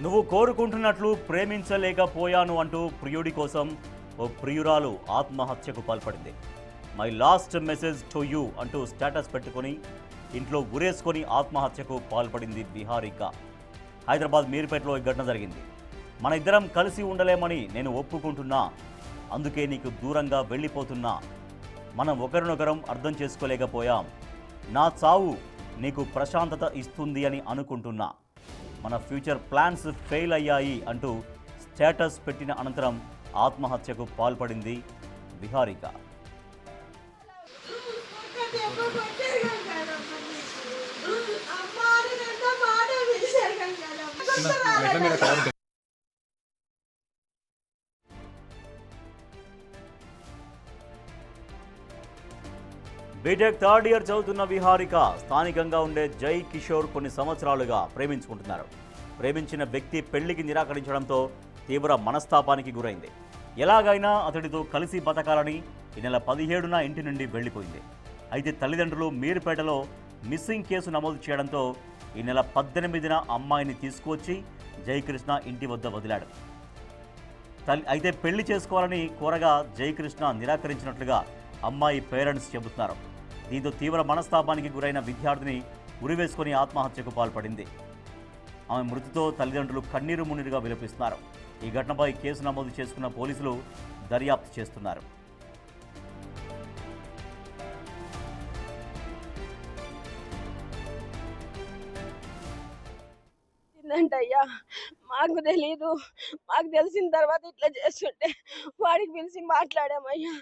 నువ్వు కోరుకుంటున్నట్లు ప్రేమించలేకపోయాను అంటూ ప్రియుడి కోసం ఓ ప్రియురాలు ఆత్మహత్యకు పాల్పడింది. My last message to you అంటూ స్టేటస్ పెట్టుకొని ఇంట్లో ఉరేసుకొని ఆత్మహత్యకు పాల్పడింది విహారిక. హైదరాబాద్ మీర్పేటలో ఈ ఘటన జరిగింది. మన ఇద్దరం కలిసి ఉండలేమని నేను ఒప్పుకుంటున్నా, అందుకే నీకు దూరంగా వెళ్ళిపోతున్నా. మనం ఒకరినొకరం అర్థం చేసుకోలేకపోయాం. నా చావు నీకు ప్రశాంతత ఇస్తుంది అని అనుకుంటున్నా. మన ఫ్యూచర్ ప్లాన్స్ ఫెయిల్ అయ్యాయి అంటూ స్టేటస్ పెట్టిన అనంతరం ఆత్మహత్యకు పాల్పడింది విహారిక. బీటెక్ థర్డ్ ఇయర్ చదువుతున్న విహారిక స్థానికంగా ఉండే జై కిషోర్ కొన్ని సంవత్సరాలుగా ప్రేమించుకుంటున్నారు. ప్రేమించిన వ్యక్తి పెళ్లికి నిరాకరించడంతో తీవ్ర మనస్తాపానికి గురైంది. ఎలాగైనా అతడితో కలిసి బతకాలని ఈ నెల 17న ఇంటి నుండి వెళ్లిపోయింది. అయితే తల్లిదండ్రులు మీర్పేటలో మిస్సింగ్ కేసు నమోదు చేయడంతో ఈ నెల 18న అమ్మాయిని తీసుకువచ్చి జయకృష్ణ ఇంటి వద్ద వదిలాడు. అయితే పెళ్లి చేసుకోవాలని కోరగా జయకృష్ణ నిరాకరించినట్లుగా అమ్మాయి పేరెంట్స్ చెబుతున్నారు. దీంతో తీవ్ర మనస్తాపానికి గురైన విద్యార్థిని ఉరివేసుకొని ఆత్మహత్యకు పాల్పడింది. ఆమె మృతితో తల్లిదండ్రులు కన్నీరు మున్నీరుగా విలపిస్తున్నారు. ఈ ఘటనపై కేసు నమోదు చేసుకున్న పోలీసులు దర్యాప్తు చేస్తున్నారు. అయ్యా మాకు తెలీదు. మాకు తెలిసిన తర్వాత ఇట్లా చేస్తుంటే వాడికి పిలిచి మాట్లాడామయ్యా.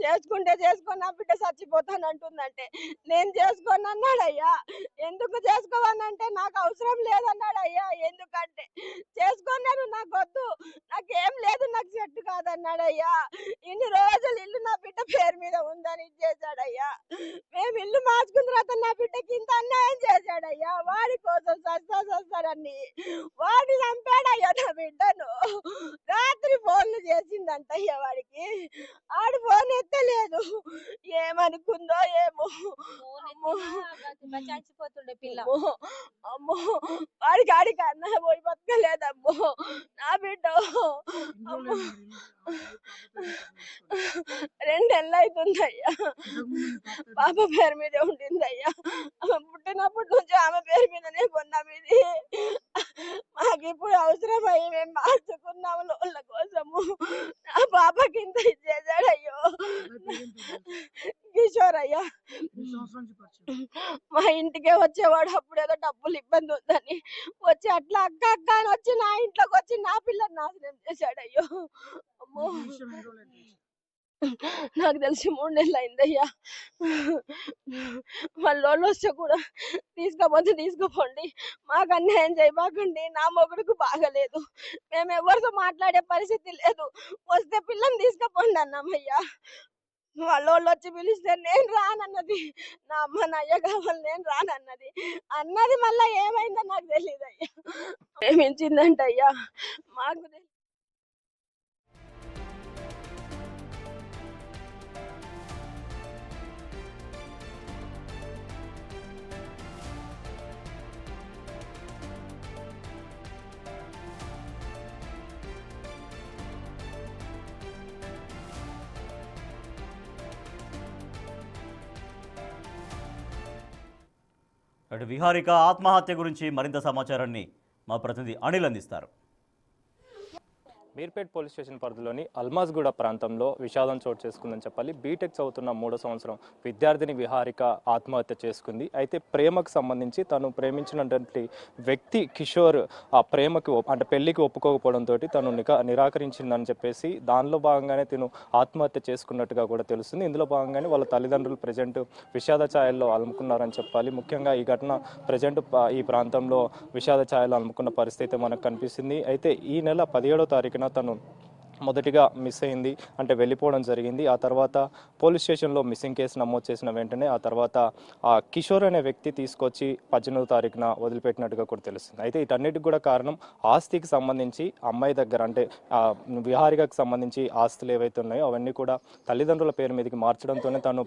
చేసుకుంటే చేసుకొని నా బిడ్డ చచ్చిపోతాను అంటుందంటే నేను చేసుకోను అన్నాడయ్యా. ఎందుకు చేసుకోవాలంటే నాకు అవసరం లేదన్నాడయ్యా. ఎందుకంటే చేసుకున్నాను, నాకు వద్దు, నాకేం లేదు, నాకు చెట్టు కాదన్నాడయ్యా. ఇన్ని రోజులు ఇల్లు నా బిడ్డ పేరు మీద ఉందని చేశాడయ్యా. మేము ఇల్లు మార్చుకున్న తర్వాత నా బిడ్డకి ఇంత అన్యాయం చేశాడయ్యా. వాడి కోసం సస్తారని వాడిని చంపాడయ్యా నా బిడ్డను. రాత్రి ఫోన్లు చేసిందంటయ్యా వాడికి. ఆడు ఫోన్ ఎత్తలేదు. ఏమనుకుందో ఏమో. చచ్చిపోతుండే పిల్ల. అమ్మో వాడికి ఆడికి అన్న పోయి బతకలేదమ్మో నా బిడ్డ. 2 నెలలు అవుతుందయ్యా. పాప పేరు మీదే ఉండిందయ్యా. పుట్టినప్పటి నుంచి ఆమె పేరు మీదనే కొన్నాం ఇది. మాకు ఇప్పుడు అవసరం అయ్యి మేము మార్చుకున్నాము లోన్ల కోసము. నా పాపకి ఇంత ఇచ్చేసాడయ్యో. కిషోర్ అయ్యా. మా ఇంటికే వచ్చేవాడు. అప్పుడు ఏదో డబ్బులు ఇబ్బంది ఉందని వచ్చి అట్లా అక్క అక్క అని వచ్చి నా ఇంట్లోకి వచ్చి నా పిల్లని నాశనం చేశాడయ్యో. అమ్మో నాకు తెలిసి 3 నెలలు అయిందయ్యా. వాళ్ళు వస్తే కూడా తీసుకపోతే తీసుకుపోండి, మాకు అన్యాయం చేయబాకండి, నా మొగుడుకు బాగలేదు, మేము ఎవరితో మాట్లాడే పరిస్థితి లేదు, వస్తే పిల్లని తీసుకుపోండి అన్నామయ్యా. వాళ్ళు వచ్చి పిలిస్తే నేను రానన్నది. నా అమ్మ నా అయ్య కావాలి, నేను రానన్నది. అన్నది మళ్ళీ ఏమైందో నాకు తెలియదు అయ్యా. ప్రేమించిందంట అయ్యా. మాకు అటు విహారిక ఆత్మహత్య గురించి మరింత సమాచారాన్ని మా ప్రతినిధి అనిల్ అందిస్తారు. మీర్పేట్ పోలీస్ స్టేషన్ పరిధిలోని అల్మాజ్గూడ ప్రాంతంలో విషాదం చోటు చేసుకుందని చెప్పాలి. బీటెక్ చదువుతున్న 3వ సంవత్సరం విద్యార్థిని విహారిక ఆత్మహత్య చేసుకుంది. అయితే ప్రేమకు సంబంధించి తను ప్రేమించినటువంటి వ్యక్తి కిషోర్ ఆ ప్రేమకు అంటే పెళ్లికి ఒప్పుకోకపోవడంతో తను నిరాకరించిందని చెప్పేసి దానిలో భాగంగానే తను ఆత్మహత్య చేసుకున్నట్టుగా కూడా తెలుస్తుంది. ఇందులో భాగంగానే వాళ్ళ తల్లిదండ్రులు ప్రజెంట్ విషాద ఛాయల్లో అలుముకున్నారని చెప్పాలి. ముఖ్యంగా ఈ ఘటన ప్రజెంట్ ఈ ప్రాంతంలో విషాద ఛాయలు అలుముకున్న పరిస్థితి మనకు కనిపిస్తుంది. అయితే ఈ నెల 17వ తారీఖున తను మొదటిగా మిస్ అయింది, అంటే వెళ్ళిపోవడం జరిగింది. ఆ తర్వాత పోలీస్ స్టేషన్లో మిస్సింగ్ కేసు నమోదు చేసిన వెంటనే ఆ తర్వాత ఆ కిషోర్ అనే వ్యక్తి తీసుకొచ్చి 18వ తారీఖున వదిలిపెట్టినట్టుగా కూడా తెలుస్తుంది. అయితే వీటన్నిటికి కూడా కారణం ఆస్తికి సంబంధించి అమ్మాయి దగ్గర, అంటే విహారికకు సంబంధించి ఆస్తులు ఏవైతే ఉన్నాయో అవన్నీ కూడా తల్లిదండ్రుల పేరు మీదకి మార్చడంతోనే తను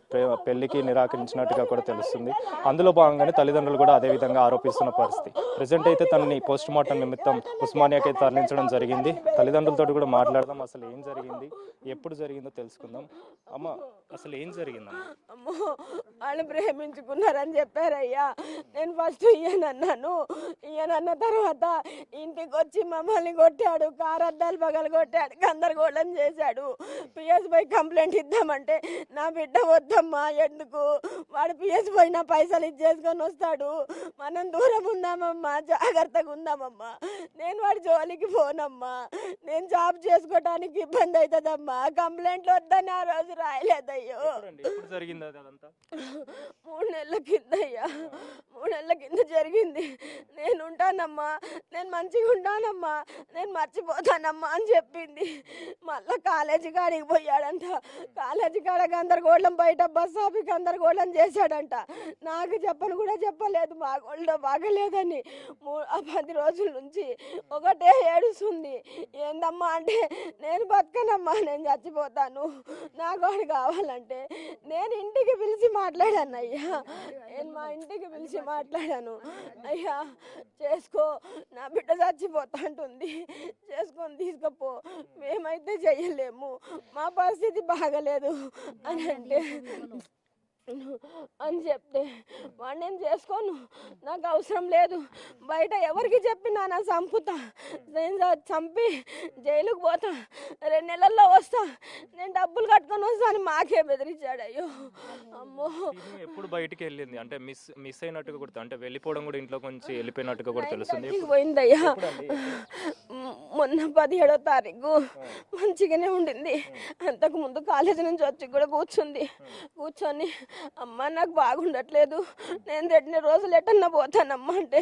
పెళ్లికి నిరాకరించినట్టుగా కూడా తెలుస్తుంది. అందులో భాగంగానే తల్లిదండ్రులు కూడా అదే విధంగా ఆరోపిస్తున్న పరిస్థితి. ప్రజెంట్ అయితే తనని పోస్ట్ మార్టం నిమిత్తం ఉస్మానియాకి తరలించడం జరిగింది. తల్లిదండ్రులతో కూడా మాట్లాడదాం, అసలు ఏం జరిగింది, ఎప్పుడు జరిగిందో తెలుసుకుందాం. అమ్మ, అసలు ఏం జరిగిందమ్మా? అమ్మో, వాళ్ళు ప్రేమించుకున్నారని చెప్పారయ్యా. నేను ఫస్ట్ ఇయ్యనన్నాను. ఇయ్యనన్న తర్వాత ఇంటికి వచ్చి మమ్మల్ని కొట్టాడు, కారు అద్దాలు పగలు కొట్టాడు, గందరగోళం చేశాడు. పిఎస్పై కంప్లైంట్ ఇద్దామంటే నా బిడ్డ వద్దమ్మా, ఎందుకు, వాడు పిఎస్పై నా పైసలు ఇచ్చేసుకొని వస్తాడు, మనం దూరం ఉందామమ్మా, జాగ్రత్తగా ఉందామమ్మా, నేను వాడి జోలికి పోనమ్మా, నేను జాబ్ చేసుకోవడానికి ఇబ్బంది అవుతుందమ్మా, కంప్లైంట్లు వద్దని ఆ రోజు రాయలేదయ్యో. ఎప్పుడు జరిగింది అదంతా? 3 నెలల కింద అయ్యా, 3 నెలల కింద జరిగింది. నేను ఉంటానమ్మా, నేను మంచిగా ఉంటానమ్మా, నేను మర్చిపోతానమ్మా అని చెప్పింది. మళ్ళా కాలేజీ కాడికి పోయాడంట. కాలేజీ కాడ గందరగోళం, బయట బస్ ఆపి గందరగోళం చేశాడంట. నాకు చెప్పను కూడా చెప్పలేదు, మా గోళ్ళలో బాగలేదని. 10 రోజుల నుంచి ఒకటే ఏడుస్తుంది. ఏందమ్మా అంటే, నేను బతకనమ్మా, నేను చచ్చిపోతాను, నా గోడు కావాలంటే. నేను ఇంటికి పిలిచి మాట్లాడాను అయ్యా, నేను మా ఇంటికి పిలిచి మాట్లాడాను. అయ్యా చేసుకో, నా బిడ్డ చచ్చిపోతా అంటుంది, చేసుకొని తీసుకపో, మేమైతే చెయ్యలేము, మా పరిస్థితి బాగలేదు అని అంటే అని చెప్తే, వాడు నేను చేసుకోను, నాకు అవసరం లేదు, బయట ఎవరికి చెప్పినా నా చంపుతా, నేను చంపి జైలుకు పోతా, 2 నెలల్లో వస్తా, నేను డబ్బులు కట్టుకొని వస్తా అని మాకే బెదిరించాడు. అయ్యో అమ్మో. ఎప్పుడు బయటికి వెళ్ళింది, అంటే మిస్ అయినట్టుగా కూడా, అంటే వెళ్ళిపోవడం కూడా ఇంట్లో కొంచెం వెళ్ళిపోయినట్టుగా కూడా తెలుస్తుంది. పోయిందయ్యా, మొన్న 17వ తారీఖు మంచిగానే ఉండింది. అంతకు ముందు కాలేజీ నుంచి వచ్చి కూడా కూర్చొని అమ్మ నాకు బాగుండట్లేదు, నేను 2 రోజులు ఎటన్నా పోతానమ్మా అంటే,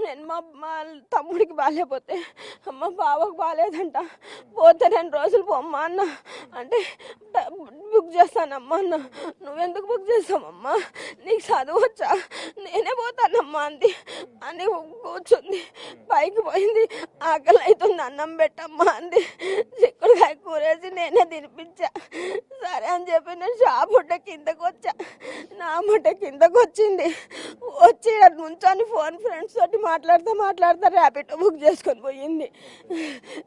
నేను మా తమ్ముడికి బాగాలేకపోతే, అమ్మ బావకు బాగాలేదంట, పోతే 2 రోజులు పోమ్మా అన్న అంటే, బుక్ చేస్తానమ్మా అన్న. నువ్వెందుకు బుక్ చేస్తామమ్మా, నీకు చదవచ్చా, నేనే పోతానమ్మా అంది అని కూర్చుంది. పైకి పోయింది, ఆకలి అవుతుంది అన్నం పెట్టమ్మా అంది. చిక్కుడుకాయ కూరేసి నేనే తినిపించా. సరే అని చెప్పి నేను షాపుట్ట కిందకు వచ్చా. నా ముట్ట కిందకు వచ్చింది, వచ్చి నుంచొని ఫోన్ ఫ్రెండ్స్ తోటి మాట్లాడుతా ర్యాపిడో బుక్ చేసుకొని పోయింది.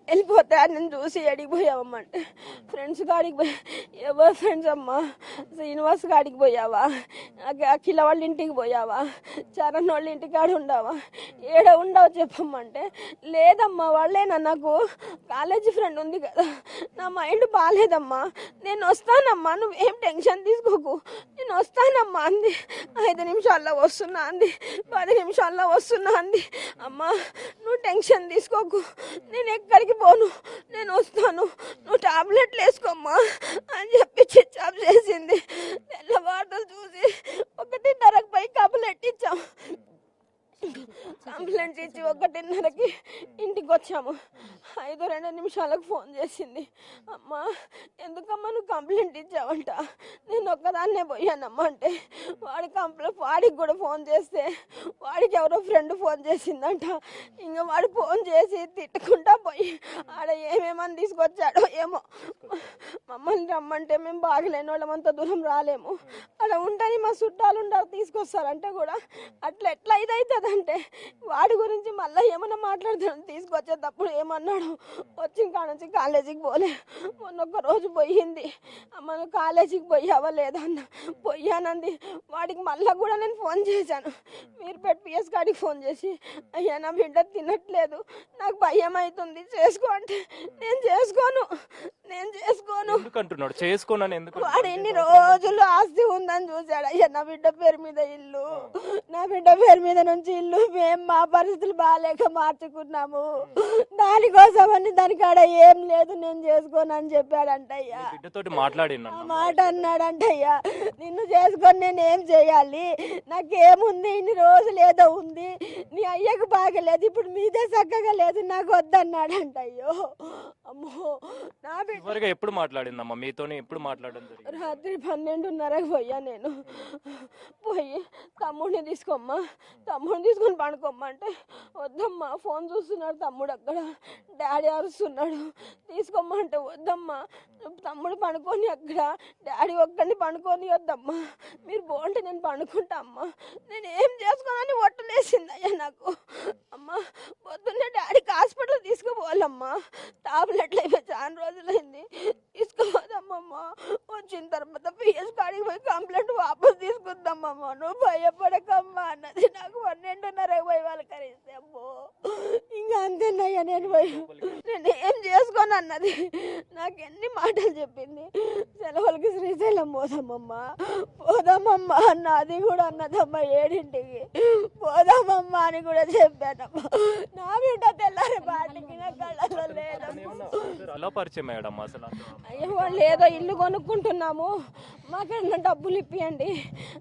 వెళ్ళిపోతే నేను చూసి ఎడికి పోయావమ్మంటే, ఫ్రెండ్స్ కాడికి పోయి. ఎవరు ఫ్రెండ్స్ అమ్మా, శ్రీనివాస్ కాడికి పోయావా, అఖిల వాళ్ళ ఇంటికి పోయావా, చరణ్ వాళ్ళ ఇంటికాడ ఉండవా, ఏడ ఉండవు చెప్పమ్మంటే, లేదమ్మా వాళ్ళేనా, నాకు కాలేజీ ఫ్రెండ్ ఉంది కదా, నా మైండ్ బాగాలేదమ్మా, నేను వస్తానమ్మా, నువ్వేం టెన్షన్ తీసుకోకు, నేను వస్తానమ్మా అంది. 5 నిమిషాల్లో వస్తున్నా అంది, 10 నిమిషాల్లో వస్తున్నా అంది. అమ్మా నువ్వు టెన్షన్ తీసుకోకు, నేను ఎక్కడికి పోను, నేను వస్తాను, నువ్వు టాబ్లెట్లు వేసుకోమ్మా అని చెప్పి స్విచ్ ఆఫ్ చేసింది. తెల్లవారులు చూసి 1:30కి పోయి కంప్లైంట్ ఇచ్చాం. కంప్లైంట్ ఇచ్చి 1:30కి ఇంటికి వచ్చాము. 5-2 నిమిషాలకు ఫోన్ చేసింది. అమ్మా ఎందుకమ్మా నువ్వు కంప్లైంట్ ఇచ్చావంట, నేను ఒక్కదాన్నే పోయానమ్మా అంటే, వాడికి కూడా ఫోన్ చేస్తే వాడికి ఎవరో ఫ్రెండ్ ఫోన్ చేసిందంట. ఇంకా వాడు ఫోన్ చేసి తిట్టుకుంటా పోయి ఆడ ఏమేమని తీసుకొచ్చాడో ఏమో. మమ్మల్ని రమ్మంటే మేము బాగలేని వాళ్ళమంతా దూరం రాలేము, అలా ఉంటాయి మా చుట్టాలు ఉంటారు తీసుకొస్తారంటే కూడా అట్లా ఎట్లా ఇదవుతుందంటే, వాడి గురించి మళ్ళీ ఏమన్నా మాట్లాడతాను. తీసుకొచ్చేటప్పుడు ఏమన్నాడు, వచ్చిన కాడ నుంచి కాలేజీకి పోలే, మొన్న ఒక్క రోజు పోయింది, మనం కాలేజీకి పోయావా లేదా అన్న, పోయానంది. వాడికి మళ్ళీ కూడా నేను ఫోన్ చేశాను, మీరుపేట పిఎస్ గాడికి ఫోన్ చేసి, అయ్యా నా బిడ్డ తినట్లేదు, నాకు భయం అవుతుంది, చేసుకో అంటే, నేను చేసుకోను, నేను చేసుకోను. ఎందుకు అంటున్నాడు చేసుకోనని? ఎందుకు వాడు ఎన్ని రోజులు ఆస్తి ఉందని చూశాడు అయ్యా. నా బిడ్డ పేరు మీద ఇల్లు, నా బిడ్డ పేరు మీద నుంచి ఇల్లు మేము మా పరిస్థితులు బాగాలేక మార్చుకున్నాము. దానికోసమని దానికాడ ఏం లేదు, నేను చేసుకోనని చెప్పాడంటయ్యా. బిడ్డతోటి మాట్లాడినా ఆ మాట అన్నాడంటయ్యా. నిన్ను చేసుకొని నేను ఏం చేయాలి, నాకేముంది, ఇన్ని రోజులు ఏదో ఉంది, నీ అయ్యకు బాగలేదు, ఇప్పుడు మీదే చక్కగా లేదు, నాకు వద్దన్నాడంట. అయ్యో అమ్మో. నా బిడ్డ చివరిగా ఎప్పుడు మాట్లాడిందమ్మా మీతోని? ఎప్పుడు మాట్లాడడం జరిగింది? రాత్రి 12:30కి పోయా నేను. పోయి తమ్ముడిని తీసుకోమ్మా, తమ్ముడిని తీసుకొని పడుకోమ్మా అంటే వద్దమ్మా, ఫోన్ చూస్తున్నాడు తమ్ముడు అక్కడ, డాడీ అరుస్తున్నాడు, తీసుకోమ్మా అంటే వద్దమ్మా, తమ్ముడు పడుకొని అక్కడ, డాడీ ఒక్కడిని పడుకొని వద్దమ్మా, మీరు బాగుంటే నేను పడుకుంటా అమ్మా, నేను ఏం చేసుకోనని ఒట్టలేసింది అయ్యా నాకు. అమ్మా పొద్దున్నే డాడీకి హాస్పిటల్ తీసుకుపోవాలమ్మా, టాబ్లెట్లు అయిపోయి చాలా రోజులైంది, తీసుకోపోదమ్మమ్మా, వచ్చిన తర్వాత పిఎస్ కాడికి పోయి కంప్లైంట్ వాపస్ తీసుకుందామమ్మా, నువ్వు భయపడకమ్మా అన్నది. నాకు 12:30కి పోయి వాళ్ళు కరిస్తే అమ్మో ఇంకా అంతేనయ్యా. నేను ఏం చేసుకోను అన్నది. నాకు ఎన్ని మాటలు చెప్పింది, సెలవులకి శ్రీశైలం పోదామమ్మా, పోదామమ్మా అన్న, అది కూడా అన్నదమ్మా 7ంటికి పోదామమ్మా అని కూడా చెప్పానమ్మా. నా బిడ్డ తెల్లారి బాటికి నా కళ్ళలో లేదమ్మా. ఎలా పరిచయం అయ్యాడమ్మా అసలు? అయ్యో వాళ్ళు ఏదో ఇల్లు కొనుక్కుంటున్నాము, మాకేమైనా డబ్బులు ఇప్పియండి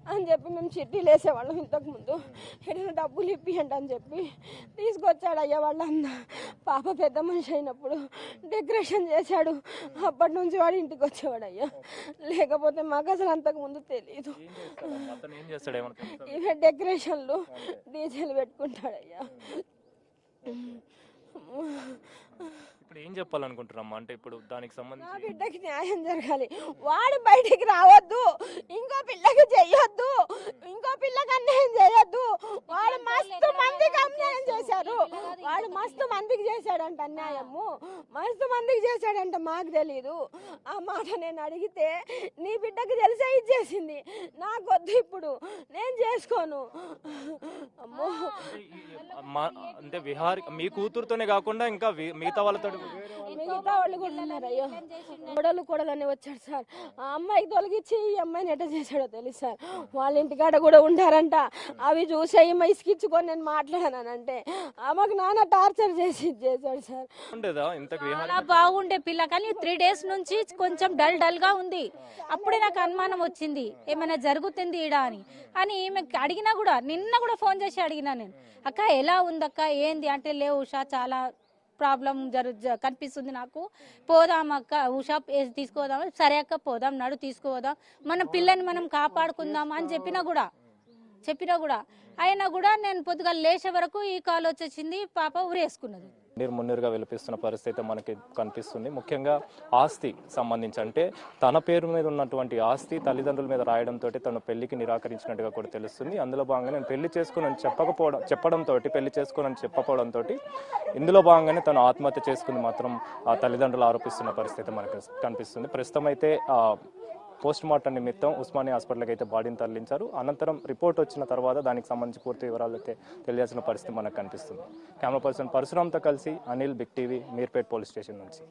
అని చెప్పి మేము చిట్టీలు వేసేవాళ్ళం ఇంతకుముందు, ఏదైనా డబ్బులు ఇప్పియండి అని చెప్పి తీసుకొచ్చాడు అయ్యా వాళ్ళ అన్న. పాప పెద్ద మనిషి అయినప్పుడు డెకరేషన్ చేశాడు, అప్పటి నుంచి వాడు ఇంటికి వచ్చేవాడు అయ్యా. లేకపోతే మాకు అసలు అంతకుముందు తెలియదు. ఇవే డెకరేషన్లు, డీజేలు పెట్టుకుంటాడయ్యా. ఇప్పుడు ఏం చెప్పాలనుకుంటున్నామ్మా? అంటే ఇప్పుడు దానికి నా సంబంధించి బిడ్డకి న్యాయం జరగాలి, వాడు బయటికి రావద్దు, ఇంకో పిల్లకి చెయ్యొద్దు, ఇంకో పిల్లకి అన్యాయం చేయొద్దు. వాడు మస్తు మందికి అన్యాయం చేశారు, వాడు మస్తు మందికి చేశాడంట అన్యాయము, మస్తు మందికి చేశాడంట, మాకు తెలీదు. ఆ మాట నేను అడిగితే నీ బిడ్డకి తెలిసే ఇచ్చేసింది, నాకొద్దు, ఇప్పుడు నేను చేసుకోను. అమ్మో అంటే విహారి మీ కూతురుతోనే కాకుండా ఇంకా మిగతా వాళ్ళతో మిగతా వాళ్ళు కూడా ఉన్నారు. అయ్యో కొడలని వచ్చాడు సార్, ఆ అమ్మాయికి తొలగించి ఈ అమ్మాయిని ఎట్ట చేశాడో తెలుసు సార్. వాళ్ళ ఇంటికాడ కూడా ఉంటారంట, అవి చూసే ఈమె ఇసుకిచ్చుకొని నేను మాట్లాడానంటే ఆమెకు నాన్న టార్చర్ చేశాడు సార్. చాలా బాగుండే పిల్ల, కానీ 3 days నుంచి కొంచెం డల్ గా ఉంది. అప్పుడే నాకు అనుమానం వచ్చింది ఏమైనా జరుగుతుంది ఈడ అని. అని ఈమె అడిగినా కూడా, నిన్న కూడా ఫోన్ చేసి అడిగినా నేను, అక్క ఎలా ఉందక్క ఏంది అంటే, లేవు ఉషా చాలా ప్రాబ్లం కనిపిస్తుంది నాకు, పోదాం అక్క ఉషా తీసుకోదాం. సరే అక్క పోదాం, నడు తీసుకుపోదాం, మన పిల్లని మనం కాపాడుకుందాం అని చెప్పినా కూడా అయినా కూడా నేను పొద్దుగా లేచే వరకు ఈ కాల్ వచ్చేసింది, పాప ఉరేసుకున్నది. మున్నీరుగా విలిపిస్తున్న పరిస్థితి మనకి కనిపిస్తుంది. ముఖ్యంగా ఆస్తి సంబంధించి, అంటే తన పేరు మీద ఉన్నటువంటి ఆస్తి తల్లిదండ్రుల మీద రాయడంతో తను పెళ్లికి నిరాకరించినట్టుగా కూడా తెలుస్తుంది. అందులో భాగంగా నేను పెళ్లి చేసుకోనని చెప్పడంతో పెళ్లి చేసుకోనని చెప్పకపోవడంతో ఇందులో భాగంగానే తను ఆత్మహత్య చేసుకుని మాత్రం ఆ తల్లిదండ్రులు ఆరోపిస్తున్న పరిస్థితి మనకు కనిపిస్తుంది. ప్రస్తుతం అయితే పోస్ట్ మార్టం నిమిత్తం ఉస్మానియా హాస్పిటల్కి అయితే బాడీని తరలించారు. అనంతరం రిపోర్ట్ వచ్చిన తర్వాత దానికి సంబంధించి పూర్తి వివరాలు అయితే తెలియాల్సిన పరిస్థితి మనకు కనిపిస్తుంది. కెమెరా పర్సన్ పరశురామ్తో కలిసి Anil, big TV, Meerpet police station నుంచి.